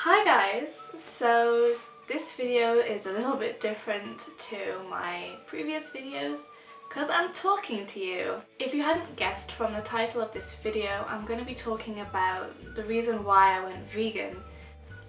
Hi guys! So this video is a little bit different to my previous videos because I'm talking to you. If you hadn't guessed from the title of this video, I'm going to be talking about the reason why I went vegan.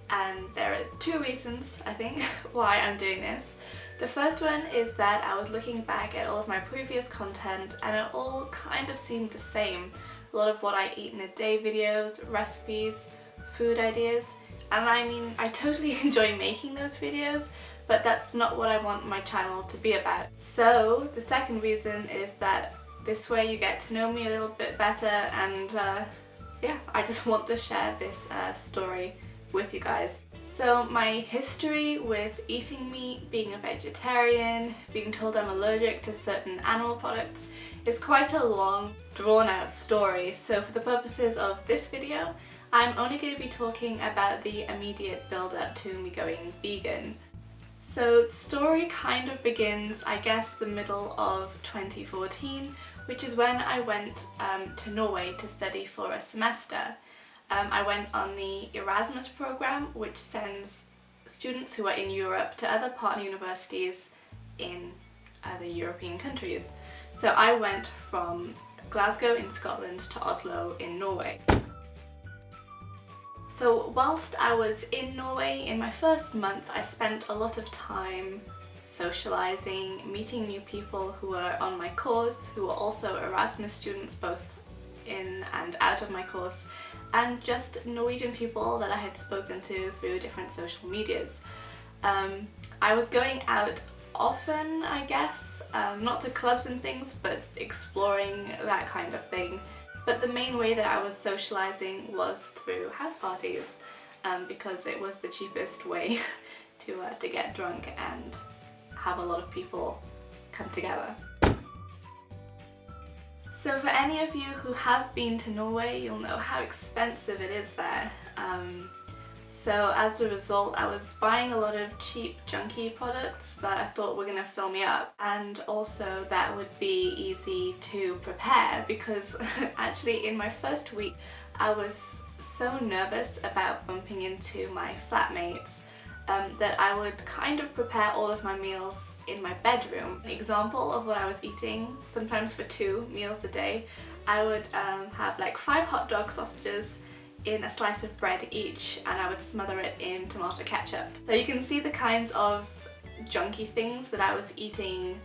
And there are two reasons, I think, why I'm doing this. The first one is that I was looking back at all of my previous content and it all kind of seemed the same. A lot of what I eat in a day videos, recipes, food ideas. And I mean, I totally enjoy making those videos, but that's not what I want my channel to be about. So the second reason is that this way you get to know me a little bit better, and yeah, I just want to share this story with you guys. So my history with eating meat, being a vegetarian, being told I'm allergic to certain animal products is quite a long, drawn-out story. So for the purposes of this video, I'm only going to be talking about the immediate build-up to me going vegan. So the story kind of begins, I guess, the middle of 2014, which is when I went to Norway to study for a semester. I went on the Erasmus program, which sends students who are in Europe to other partner universities in other European countries. So I went from Glasgow in Scotland to Oslo in Norway. So whilst I was in Norway, in my first month, I spent a lot of time socialising, meeting new people who were on my course, who were also Erasmus students, both in and out of my course, and just Norwegian people that I had spoken to through different social medias. I was going out often, I guess, not to clubs and things, but exploring, that kind of thing. But the main way that I was socialising was through house parties, because it was the cheapest way to get drunk and have a lot of people come together. So for any of you who have been to Norway, you'll know how expensive it is there. So as a result, I was buying a lot of cheap, junky products that I thought were going to fill me up, and also that would be easy to prepare, because actually in my first week I was so nervous about bumping into my flatmates that I would kind of prepare all of my meals in my bedroom. An example of what I was eating, sometimes for 2 meals a day, I would have like 5 hot dog sausages in a slice of bread each, and I would smother it in tomato ketchup. So you can see the kinds of junky things that I was eating.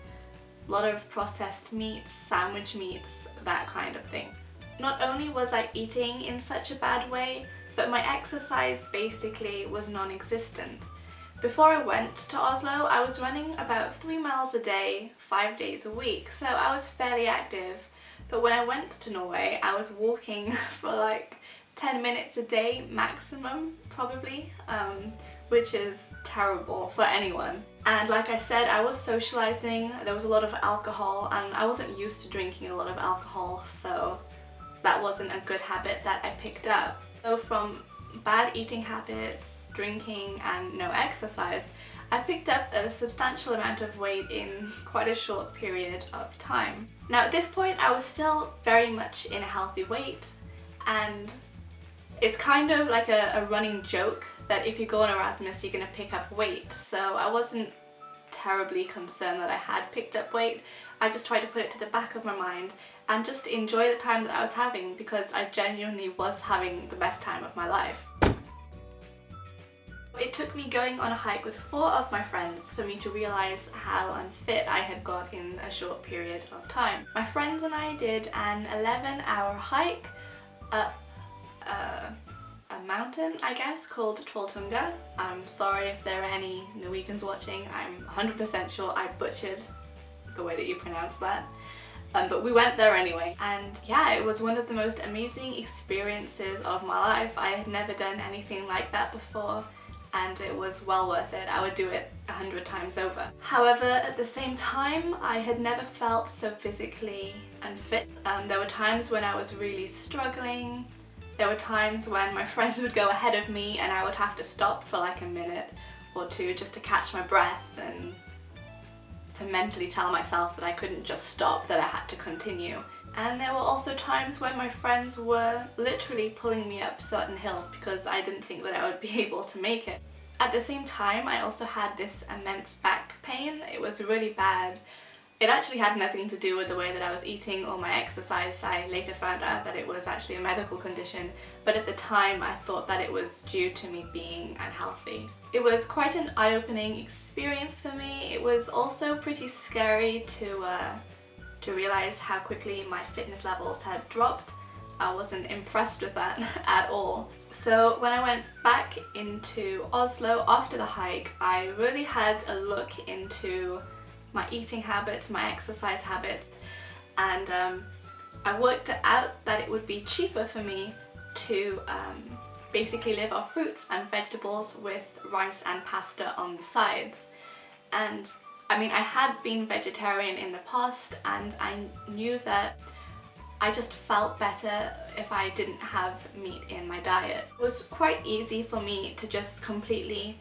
A lot of processed meats, sandwich meats, that kind of thing. Not only was I eating in such a bad way, but my exercise basically was non-existent. Before I went to Oslo, I was running about 3 miles a day, 5 days a week, so I was fairly active. But when I went to Norway, I was walking for like 10 minutes a day maximum, probably, which is terrible for anyone. And like I said, I was socialising, there was a lot of alcohol, and I wasn't used to drinking a lot of alcohol, so that wasn't a good habit that I picked up. So from bad eating habits, drinking, and no exercise, I picked up a substantial amount of weight in quite a short period of time. Now at this point, I was still very much in a healthy weight, and it's kind of like a running joke that if you go on Erasmus, you're going to pick up weight. So I wasn't terribly concerned that I had picked up weight. I just tried to put it to the back of my mind and just enjoy the time that I was having, because I genuinely was having the best time of my life. It took me going on a hike with 4 of my friends for me to realise how unfit I had got in a short period of time. My friends and I did an 11-hour hike up a mountain, I guess, called Trolltunga. I'm sorry if there are any Norwegians watching. I'm 100% sure I butchered the way that you pronounce that. But we went there anyway. And yeah, it was one of the most amazing experiences of my life. I had never done anything like that before, and it was well worth it. I would do it 100 times over. However, at the same time, I had never felt so physically unfit. There were times when I was really struggling. There were times when my friends would go ahead of me and I would have to stop for like a minute or 2 just to catch my breath and to mentally tell myself that I couldn't just stop, that I had to continue. And there were also times when my friends were literally pulling me up certain hills because I didn't think that I would be able to make it. At the same time, I also had this immense back pain. It was really bad. It actually had nothing to do with the way that I was eating or my exercise. I later found out that it was actually a medical condition, but at the time I thought that it was due to me being unhealthy. It was quite an eye-opening experience for me. It was also pretty scary to realize how quickly my fitness levels had dropped. I wasn't impressed with that at all. So when I went back into Oslo after the hike, I really had a look into my eating habits, my exercise habits, and I worked out that it would be cheaper for me to basically live off fruits and vegetables with rice and pasta on the sides. And I mean, I had been vegetarian in the past and I knew that I just felt better if I didn't have meat in my diet. It was quite easy for me to just completely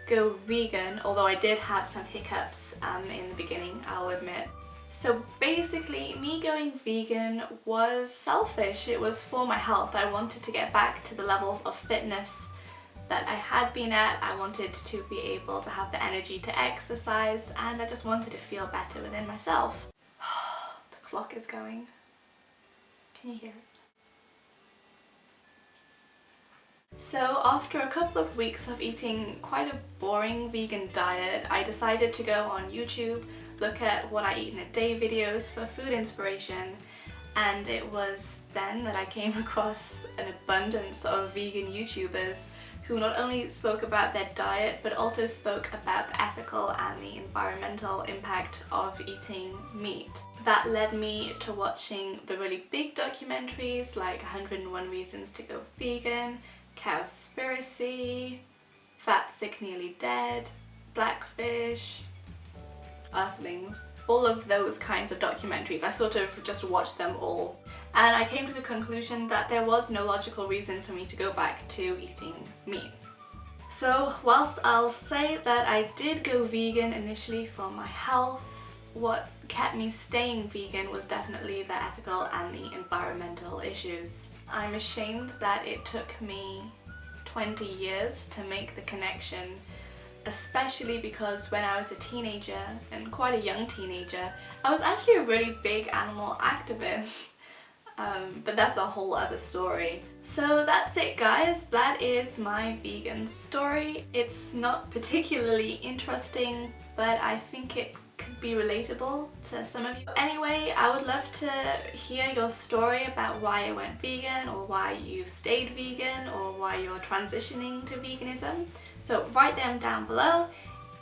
go vegan, although I did have some hiccups in the beginning, I'll admit. So basically, me going vegan was selfish. It was for my health. I wanted to get back to the levels of fitness that I had been at. I wanted to be able to have the energy to exercise, and I just wanted to feel better within myself. The clock is going. Can you hear it? So after a couple of weeks of eating quite a boring vegan diet, I decided to go on YouTube, look at what I eat in a day videos for food inspiration, and it was then that I came across an abundance of vegan YouTubers who not only spoke about their diet but also spoke about the ethical and the environmental impact of eating meat. That led me to watching the really big documentaries like 101 Reasons to Go Vegan, Cowspiracy, Fat, Sick, Nearly Dead, Blackfish, Earthlings, all of those kinds of documentaries. I sort of just watched them all, and I came to the conclusion that there was no logical reason for me to go back to eating meat. So whilst I'll say that I did go vegan initially for my health, what kept me staying vegan was definitely the ethical and the environmental issues. I'm ashamed that it took me 20 years to make the connection, especially because when I was a teenager, and quite a young teenager, I was actually a really big animal activist. But that's a whole other story. So that's it, guys. That is my vegan story. It's not particularly interesting, but I think it could be relatable to some of you. Anyway, I would love to hear your story about why you went vegan, or why you stayed vegan, or why you're transitioning to veganism. So write them down below.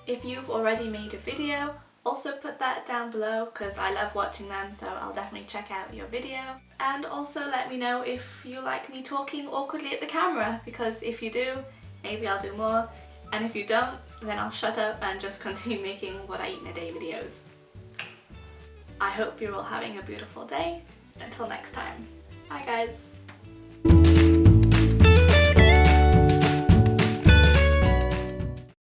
If you've already made a video, also put that down below because I love watching them, so I'll definitely check out your video. And also let me know if you like me talking awkwardly at the camera, because if you do, maybe I'll do more. And if you don't, then I'll shut up and just continue making what I eat in a day videos. I hope you're all having a beautiful day. Until next time. Bye guys.